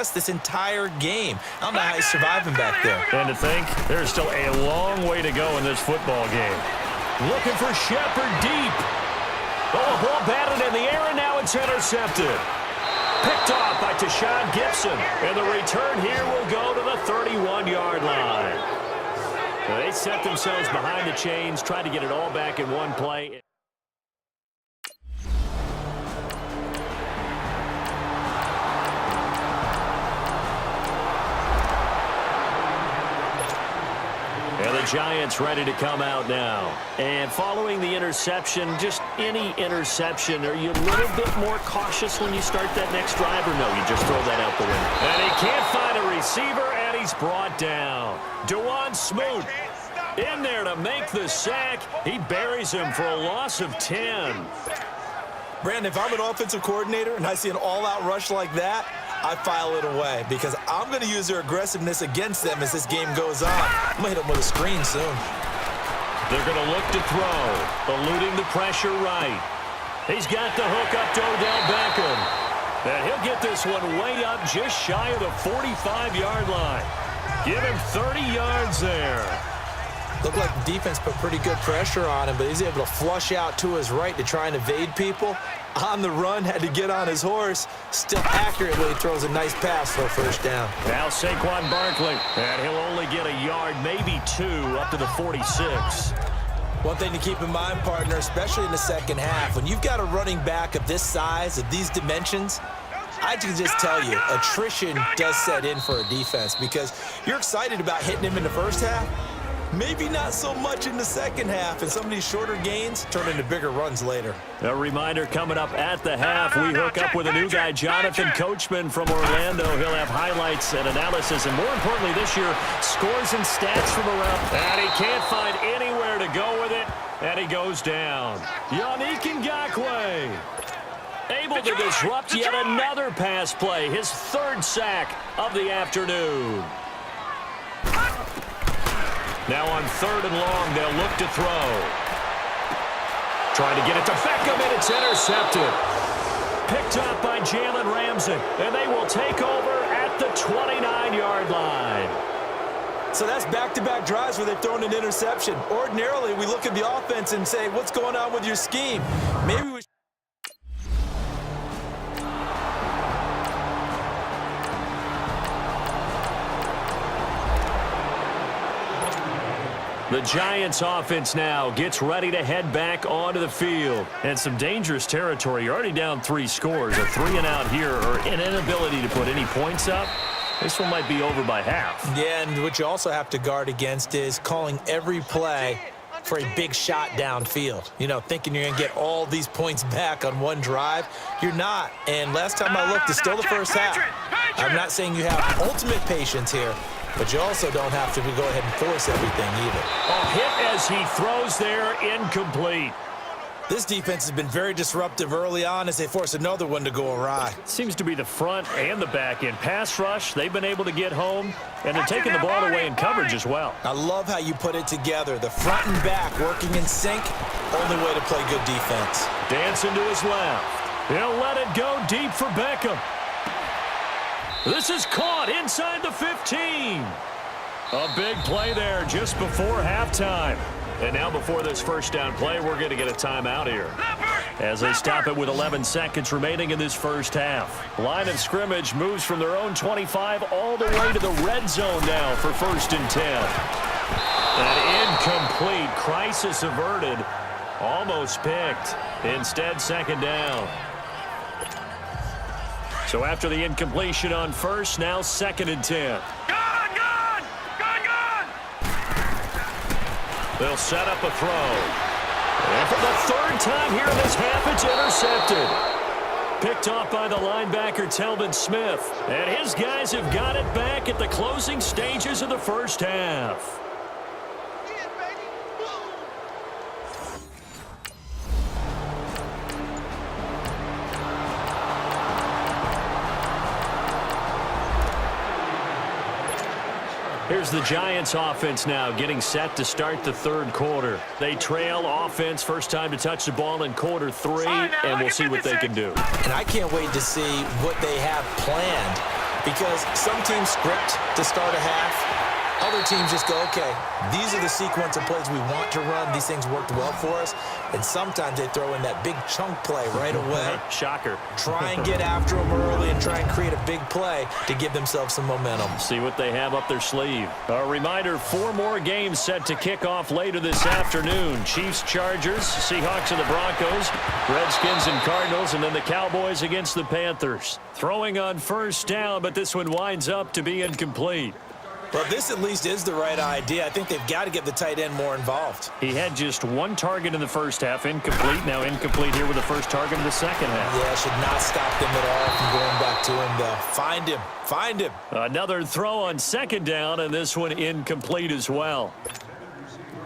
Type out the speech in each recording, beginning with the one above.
adjust this entire game. I don't know how he's surviving back there. And to think, there's still a long way to go in this football game. Looking for Shepard deep. Oh, ball batted in the air, and now it's intercepted. Picked off by Tashawn Gibson. And the return here will go to the 31-yard line. They set themselves behind the chains, tried to get it all back in one play. And the Giants ready to come out now. And following the interception, just any interception, are you a little bit more cautious when you start that next drive, or no, you just throw that out the window? And he can't find a receiver, and he's brought down. Dewan Smoot in there to make the sack. He buries him for a loss of 10. Brandon, if I'm an offensive coordinator and I see an all-out rush like that, I file it away because I'm going to use their aggressiveness against them as this game goes on. I'm going to hit them with a screen soon. They're going to look to throw, eluding the pressure right. He's got the hook up to Odell Beckham. And he'll get this one way up just shy of the 45-yard line. Give him 30 yards there. Looked like the defense put pretty good pressure on him, but he's able to flush out to his right to try and evade people. On the run, had to get on his horse. Still accurately throws a nice pass for a first down. Now Saquon Barkley, and he'll only get a yard, maybe two, up to the 46. One thing to keep in mind, partner, especially in the second half, when you've got a running back of this size, of these dimensions, I can just tell you, attrition does set in for a defense because you're excited about hitting him in the first half. Maybe not so much in the second half, and some of these shorter gains turn into bigger runs later. A reminder coming up at the half, we hook up with a new guy, Jonathan Coachman from Orlando. He'll have highlights and analysis, and more importantly this year, scores and stats from around. And he can't find anywhere to go with it, and he goes down. Yannick Ngakoue able to disrupt yet another pass play, his third sack of the afternoon. Now on 3rd and long, they'll look to throw. Trying to get it to Beckham, and it's intercepted. Picked up by Jalen Ramsey, and they will take over at the 29-yard line. So that's back-to-back drives where they've thrown an interception. Ordinarily, we look at the offense and say, what's going on with your scheme? Maybe we The Giants offense now gets ready to head back onto the field. And some dangerous territory. You're already down 3 scores. A 3-and-out here, or an inability to put any points up. This one might be over by half. Yeah, and what you also have to guard against is calling every play for a big shot downfield. You know, thinking you're going to get all these points back on one drive. You're not. And last time I looked, it's still the first half. I'm not saying you have ultimate patience here, but you also don't have to go ahead and force everything either. A hit as he throws there, incomplete. This defense has been very disruptive early on as they force another one to go awry. Seems to be the front and the back end. Pass rush, they've been able to get home, and they're taking the ball away in coverage as well. I love how you put it together. The front and back working in sync, only way to play good defense. Dancing to his left. He'll let it go deep for Beckham. This is caught inside the 15. A big play there just before halftime. And now before this first down play, we're going to get a timeout here as they stop it with 11 seconds remaining in this first half. Line of scrimmage moves from their own 25 all the way to the red zone now for 1st and 10. An incomplete, crisis averted, almost picked. Instead, 2nd down. So after the incompletion on 1st, now 2nd and 10. They'll set up a throw. And for the 3rd time here in this half, it's intercepted. Picked off by the linebacker, Telvin Smith. And his guys have got it back at the closing stages of the first half. Here's the Giants offense now getting set to start the 3rd quarter. They trail offense, first time to touch the ball in quarter 3, and we'll see what they can do. And I can't wait to see what they have planned because some teams script to start a half. Other teams just go, okay, these are the sequence of plays we want to run. These things worked well for us. And sometimes they throw in that big chunk play right away. Shocker. Try and get after them early and try and create a big play to give themselves some momentum. See what they have up their sleeve. A reminder, 4 more games set to kick off later this afternoon. Chiefs, Chargers, Seahawks and the Broncos, Redskins and Cardinals, and then the Cowboys against the Panthers. Throwing on first down, but this one winds up to be incomplete. Well, this at least is the right idea. I think they've got to get the tight end more involved. He had just 1 target in the first half, incomplete. Now incomplete here with the first target in the second half. Yeah, should not stop them at all from going back to him, though. Find him. Find him. Another throw on second down, and this one incomplete as well.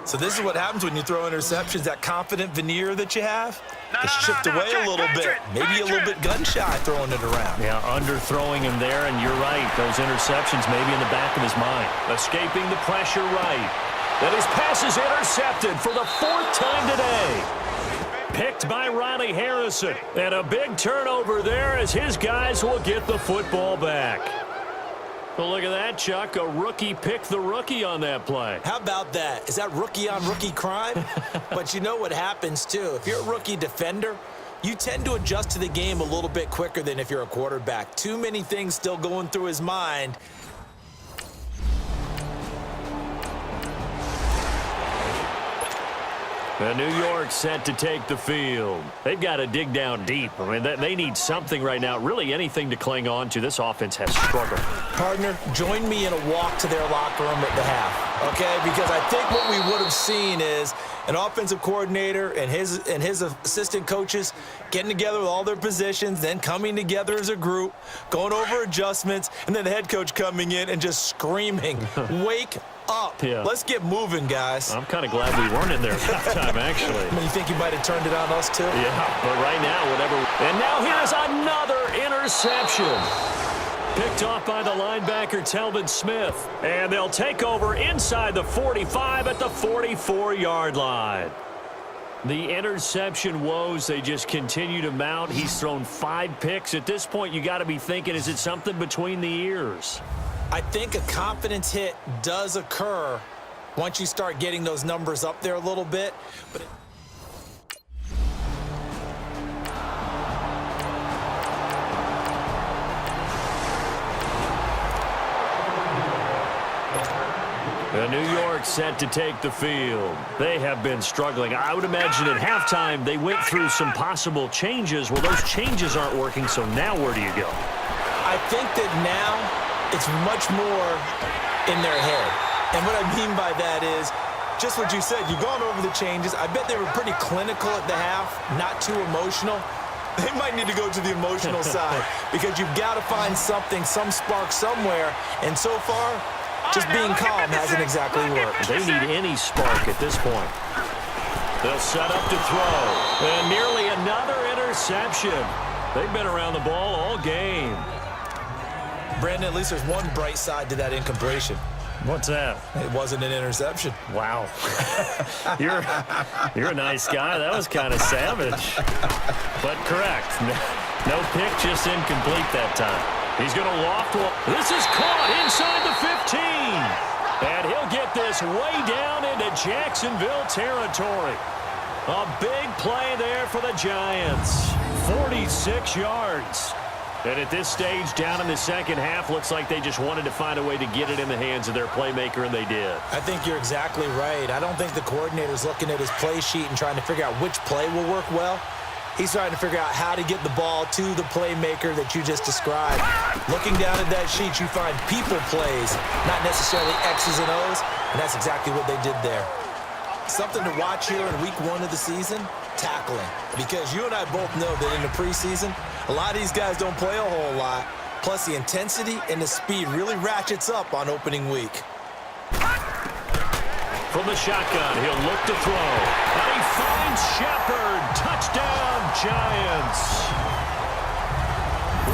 So this is what happens when you throw interceptions. That confident veneer that you have is chipped away a little bit. Maybe a little bit gun-shy throwing it around. Yeah, underthrowing him there, and you're right. Those interceptions maybe in the back of his mind. Escaping the pressure right. Then his pass is intercepted for the 4th time today. Picked by Riley Harrison. And a big turnover there as his guys will get the football back. Well, look at that, Chuck. A rookie picked the rookie on that play. How about that? Is that rookie-on-rookie crime? But you know what happens, too. If you're a rookie defender, you tend to adjust to the game a little bit quicker than if you're a quarterback. Too many things still going through his mind. And New York set to take the field. They've got to dig down deep. I mean, they need something right now, really anything to cling on to. This offense has struggled. Partner, join me in a walk to their locker room at the half, okay? Because I think what we would have seen is an offensive coordinator and his assistant coaches getting together with all their positions, then coming together as a group, going over adjustments, and then the head coach coming in and just screaming, wake up. Yeah. Let's get moving, guys. I'm kind of glad we weren't in there at halftime, actually. I mean, you think you might have turned it on us, too? Yeah, but right now, whatever. And now here's another interception. Picked off by the linebacker, Telvin Smith. And they'll take over inside the 45 at the 44-yard line. The interception woes, they just continue to mount. He's thrown 5 picks. At this point, you got to be thinking, is it something between the ears? I think a confidence hit does occur once you start getting those numbers up there a little bit. But New York set to take the field. They have been struggling. I would imagine at halftime they went through some possible changes. Well, those changes aren't working, so now where do you go? I think that now it's much more in their head. And what I mean by that is just what you said. You've gone over the changes. I bet they were pretty clinical at the half, not too emotional. They might need to go to the emotional side because you've got to find something, some spark somewhere. And so far, just being calm hasn't exactly worked. They need any spark at this point. They'll set up to throw. And nearly another interception. They've been around the ball all game. Brandon, at least there's one bright side to that incompletion. What's that? It wasn't an interception. Wow. You're a nice guy. That was kind of savage. But correct. No pick, just incomplete that time. He's going to loft one. This is caught inside the 15. And he'll get this way down into Jacksonville territory. A big play there for the Giants. 46 yards. And at this stage, down in the second half, looks like they just wanted to find a way to get it in the hands of their playmaker, and they did. I think you're exactly right. I don't think the coordinator's looking at his play sheet and trying to figure out which play will work well. He's trying to figure out how to get the ball to the playmaker that you just described. Looking down at that sheet, you find people plays, not necessarily X's and O's, and that's exactly what they did there. Something to watch here in week 1 of the season, tackling. Because you and I both know that in the preseason, a lot of these guys don't play a whole lot. Plus, the intensity and the speed really ratchets up on opening week. From the shotgun, he'll look to throw. And he finds Shepard. Touchdown, Giants.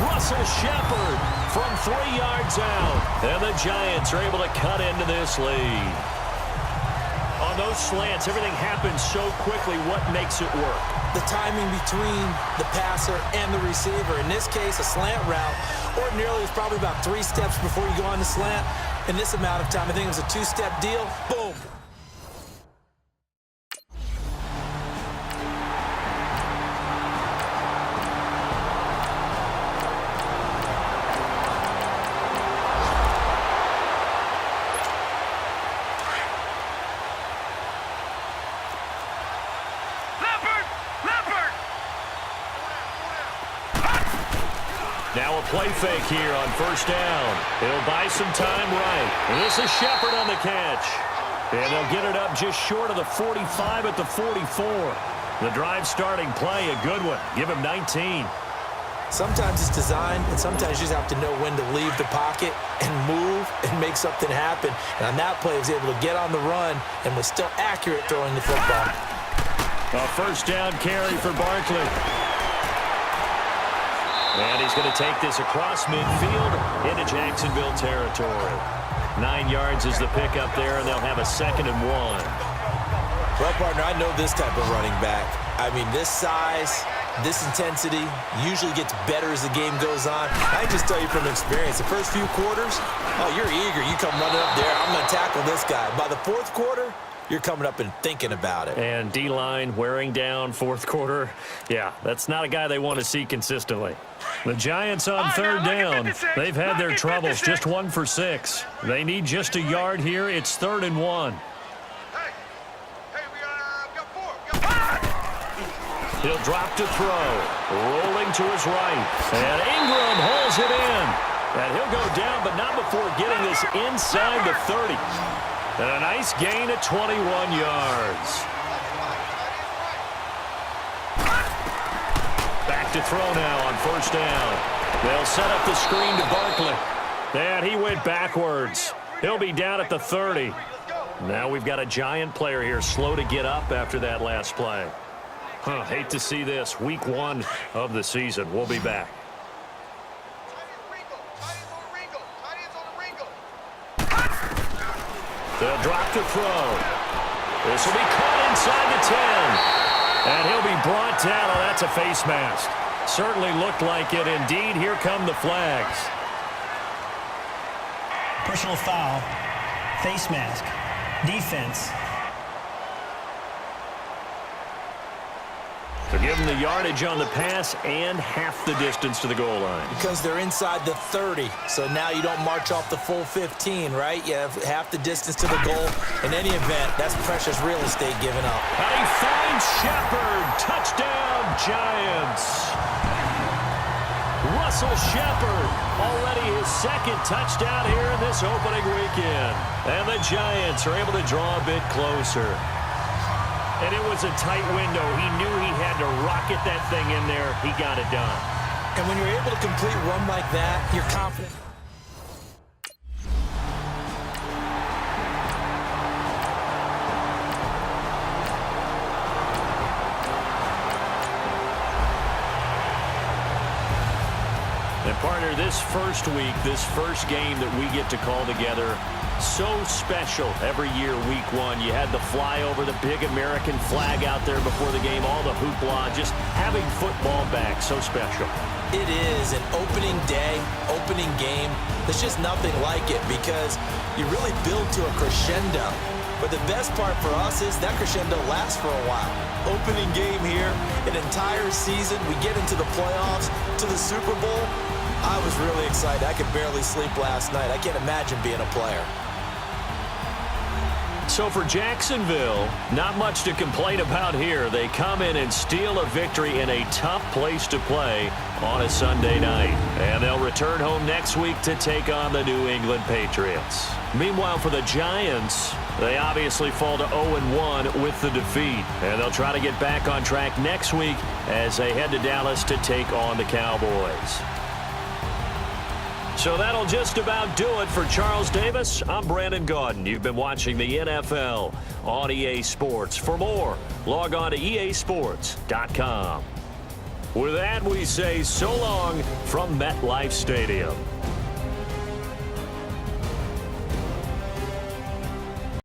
Russell Shepard from 3 yards out. And the Giants are able to cut into this lead. On those slants, everything happens so quickly. What makes it work? The timing between the passer and the receiver. In this case, a slant route, ordinarily it's probably about 3 steps before you go on the slant. In this amount of time, I think it was a 2-step deal. Boom. Now a play fake here on first down. He'll buy some time right. And this is Shepard on the catch. And they'll get it up just short of the 45 at the 44. The drive starting play, a good one. Give him 19. Sometimes it's designed, and sometimes you just have to know when to leave the pocket and move and make something happen. And on that play, he was able to get on the run and was still accurate throwing the football. A first down carry for Barkley. And he's going to take this across midfield into Jacksonville territory. 9 yards is the pickup there, and they'll have a 2nd and 1. Well, partner, I know this type of running back. I mean, this size, this intensity usually gets better as the game goes on. I can just tell you from experience, the first few quarters, oh, you're eager. You come running up there, I'm going to tackle this guy. By the 4th quarter, you're coming up and thinking about it. And D-line wearing down 4th quarter. Yeah, that's not a guy they want to see consistently. The Giants on 3rd down. They've had their troubles, just 1 for 6. They need just a yard here. It's 3rd and 1. He'll drop to throw. Rolling to his right. And Ingram hauls it in. And he'll go down, but not before getting this inside the 30. And a nice gain at 21 yards. Back to throw now on first down. They'll set up the screen to Barkley. And he went backwards. He'll be down at the 30. Now we've got a Giant player here slow to get up after that last play. Hate to see this. Week 1 of the season. We'll be back. They'll drop to throw. This will be caught inside the 10. And he'll be brought down. Oh, that's a face mask. Certainly looked like it. Indeed, here come the flags. Personal foul, face mask, defense. To give them the yardage on the pass and half the distance to the goal line. Because they're inside the 30, so now you don't march off the full 15, right? You have half the distance to the goal. In any event, that's precious real estate given up. And he finds Shepard. Touchdown, Giants. Russell Shepard, already his 2nd touchdown here in this opening weekend. And the Giants are able to draw a bit closer. And it was a tight window. He knew he had to rocket that thing in there. He got it done. And when you're able to complete a run like that, you're confident. And partner, this first week, this first game that we get to call together, so special every year, week 1. You had the flyover, the big American flag out there before the game, all the hoopla, just having football back, so special. It is an opening day, opening game. There's just nothing like it because you really build to a crescendo. But the best part for us is that crescendo lasts for a while. Opening game here, an entire season. We get into the playoffs, to the Super Bowl. I was really excited. I could barely sleep last night. I can't imagine being a player. So for Jacksonville, not much to complain about here. They come in and steal a victory in a tough place to play on a Sunday night. And they'll return home next week to take on the New England Patriots. Meanwhile, for the Giants, they obviously fall to 0-1 with the defeat. And they'll try to get back on track next week as they head to Dallas to take on the Cowboys. So that'll just about do it for Charles Davis. I'm Brandon Gaudin. You've been watching the NFL on EA Sports. For more, log on to easports.com. With that, we say so long from MetLife Stadium.